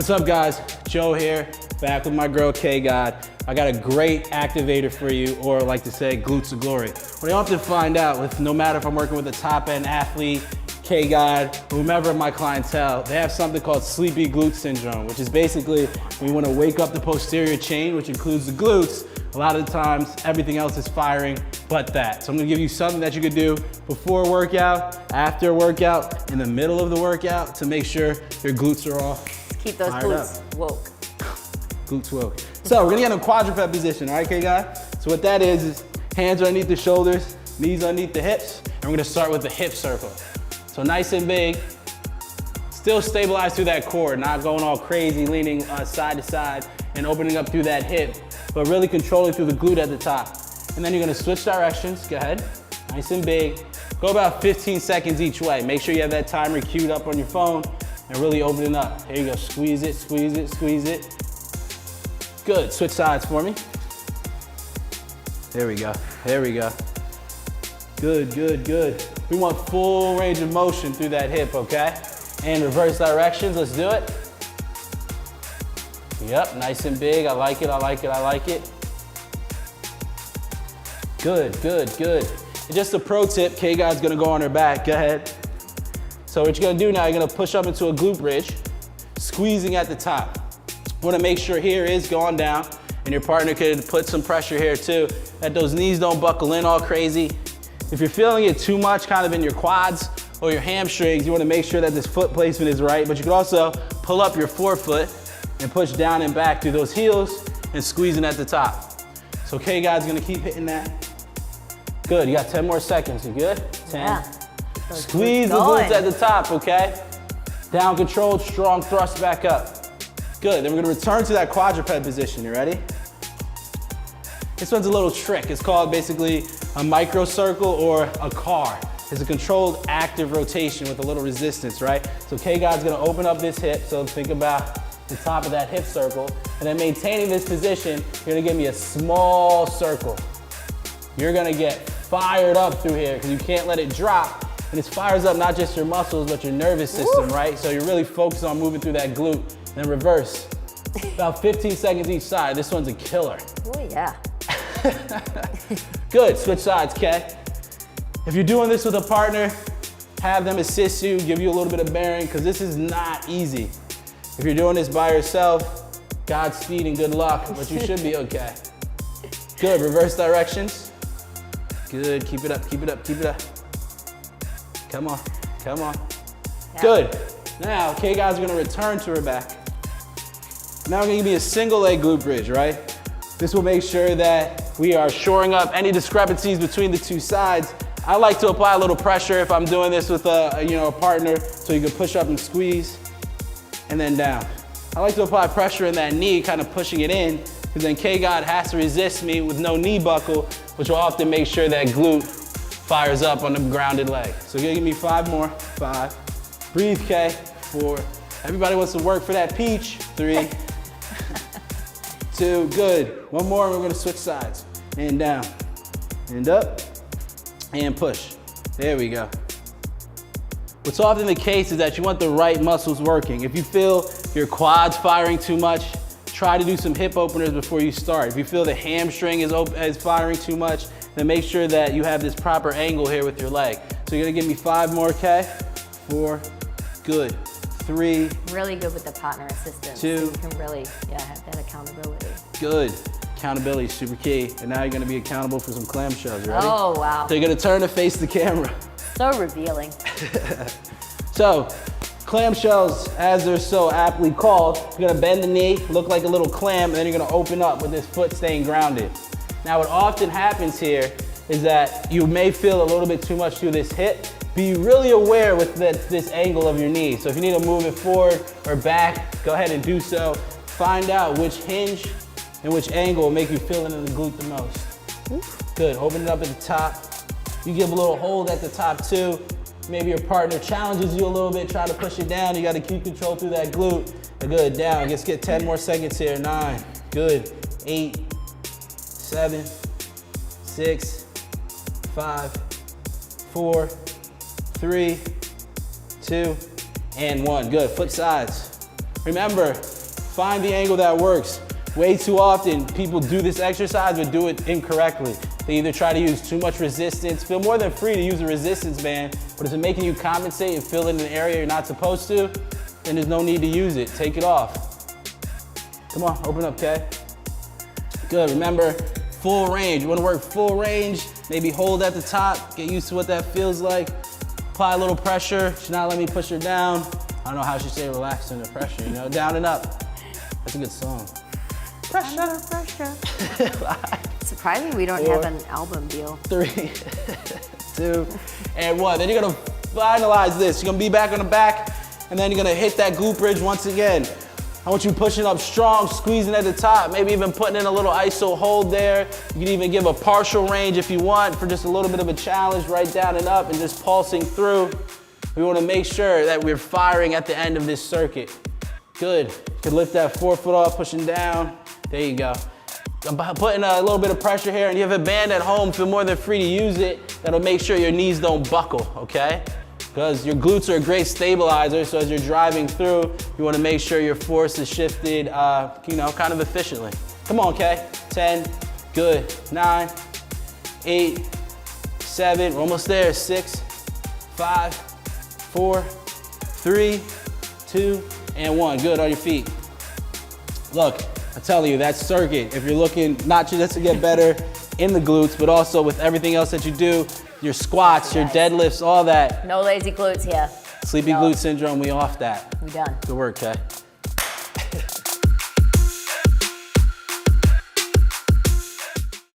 What's up guys, Joe here, back with my girl K-God. I got a great activator for you, or like to say, glutes of glory. What I often find out with, no matter if I'm working with a top end athlete, K-God, whomever my clientele, they have something called sleepy glute syndrome, which is basically we want to wake up the posterior chain, which includes the glutes. A lot of the times, everything else is firing but that. So I'm gonna give you something that you could do before a workout, after a workout, in the middle of the workout to make sure your glutes are all keep those glutes woke. Glutes woke. So we're gonna get in a quadruped position, all right, K-God? So what that is hands underneath the shoulders, knees underneath the hips, and we're gonna start with the hip circle. So nice and big, still stabilize through that core, not going all crazy, leaning side to side and opening up through that hip, but really controlling through the glute at the top. And then you're gonna switch directions, go ahead, nice and big. Go about 15 seconds each way. Make sure you have that timer queued up on your phone and really open it up. Here you go, squeeze it, squeeze it, squeeze it. Good, switch sides for me. There we go, there we go. Good, good, good. We want full range of motion through that hip, okay? And reverse directions, let's do it. Yep, nice and big, I like it, I like it, I like it. Good, good, good. And just a pro tip, K-God's gonna go on her back, go ahead. So what you're gonna do now, you're gonna push up into a glute bridge, squeezing at the top. Wanna make sure here is going down, and your partner could put some pressure here too, that those knees don't buckle in all crazy. If you're feeling it too much kind of in your quads or your hamstrings, you wanna make sure that this foot placement is right, but you can also pull up your forefoot and push down and back through those heels and squeezing at the top. So K-God's gonna keep hitting that. Good, you got 10 more seconds, you good? 10. Yeah. Squeeze the glutes at the top, okay? Down controlled, strong thrust back up. Good, then we're gonna return to that quadruped position, you ready? This one's a little trick. It's called basically a micro circle or a car. It's a controlled active rotation with a little resistance, right? So K-God's gonna open up this hip, so think about the top of that hip circle, and then maintaining this position, you're gonna give me a small circle. You're gonna get fired up through here because you can't let it drop, and it fires up not just your muscles, but your nervous system, right? So you're really focused on moving through that glute, then reverse. About 15 seconds each side. This one's a killer. Oh yeah. Good, switch sides, K. If you're doing this with a partner, have them assist you, give you a little bit of bearing, because this is not easy. If you're doing this by yourself, Godspeed and good luck, but you should be okay. Good, reverse directions. Good, keep it up, keep it up, keep it up. Come on, come on. Yeah. Good. Now, K-God's gonna return to her back. Now we're gonna give me a single leg glute bridge, right? This will make sure that we are shoring up any discrepancies between the two sides. I like to apply a little pressure if I'm doing this with a partner, so you can push up and squeeze, and then down. I like to apply pressure in that knee, kind of pushing it in, because then K-God has to resist me with no knee buckle, which will often make sure that glute fires up on the grounded leg. So give me 5 more, 5. Breathe, K, 4. Everybody wants to work for that peach. 3, 2, good. 1 more and we're gonna switch sides. And down, and up, and push. There we go. What's often the case is that you want the right muscles working. If you feel your quads firing too much, try to do some hip openers before you start. If you feel the hamstring is firing too much, then make sure that you have this proper angle here with your leg. So you're gonna give me 5 more, K. 4, good. 3. Really good with the partner assistance. 2. So you can really, have that accountability. Good. Accountability is super key. And now you're gonna be accountable for some clamshells, you ready? Oh, wow. So you're gonna turn to face the camera. So revealing. So, clamshells, as they're so aptly called, you're gonna bend the knee, look like a little clam, and then you're gonna open up with this foot staying grounded. Now what often happens here is that you may feel a little bit too much through this hip. Be really aware with this angle of your knee. So if you need to move it forward or back, go ahead and do so. Find out which hinge and which angle will make you feel it in the glute the most. Good, open it up at the top. You give a little hold at the top too. Maybe your partner challenges you a little bit, try to push it down. You gotta keep control through that glute. Good, down, let's get 10 more seconds here. 9, good, 8, 7, 6, 5, 4, 3, 2, and 1. Good, flip sides. Remember, find the angle that works. Way too often, people do this exercise but do it incorrectly. They either try to use too much resistance. Feel more than free to use a resistance band, but if it's making you compensate and fill in an area you're not supposed to, then there's no need to use it. Take it off. Come on, open up, Kay. Good, remember, full range. You wanna work full range, maybe hold at the top, get used to what that feels like. Apply a little pressure. She's not letting me push her down. I don't know how she say relax under pressure, you know, down and up. That's a good song. Pressure, pressure. Surprising we don't have an album deal. 3, 2, and 1. Then you're gonna finalize this. You're gonna be back on the back, and then you're gonna hit that glute bridge once again. I want you pushing up strong, squeezing at the top, maybe even putting in a little iso hold there. You can even give a partial range if you want for just a little bit of a challenge, right down and up, and just pulsing through. We wanna make sure that we're firing at the end of this circuit. Good. You can lift that forefoot off, pushing down. There you go. I'm putting a little bit of pressure here, and you have a band at home, feel more than free to use it. That'll make sure your knees don't buckle, okay? Because your glutes are a great stabilizer, so as you're driving through, you wanna make sure your force is shifted, kind of efficiently. Come on, Kay. 10, good. 9, 8, 7, we're almost there. 6, 5, 4, 3, 2, and 1. Good, on your feet. Look, I'm telling you, that circuit, if you're looking not just to get better in the glutes, but also with everything else that you do, your squats, your deadlifts, all that. No lazy glutes here. Sleepy glute syndrome, we off that. We done. Good work, Kay.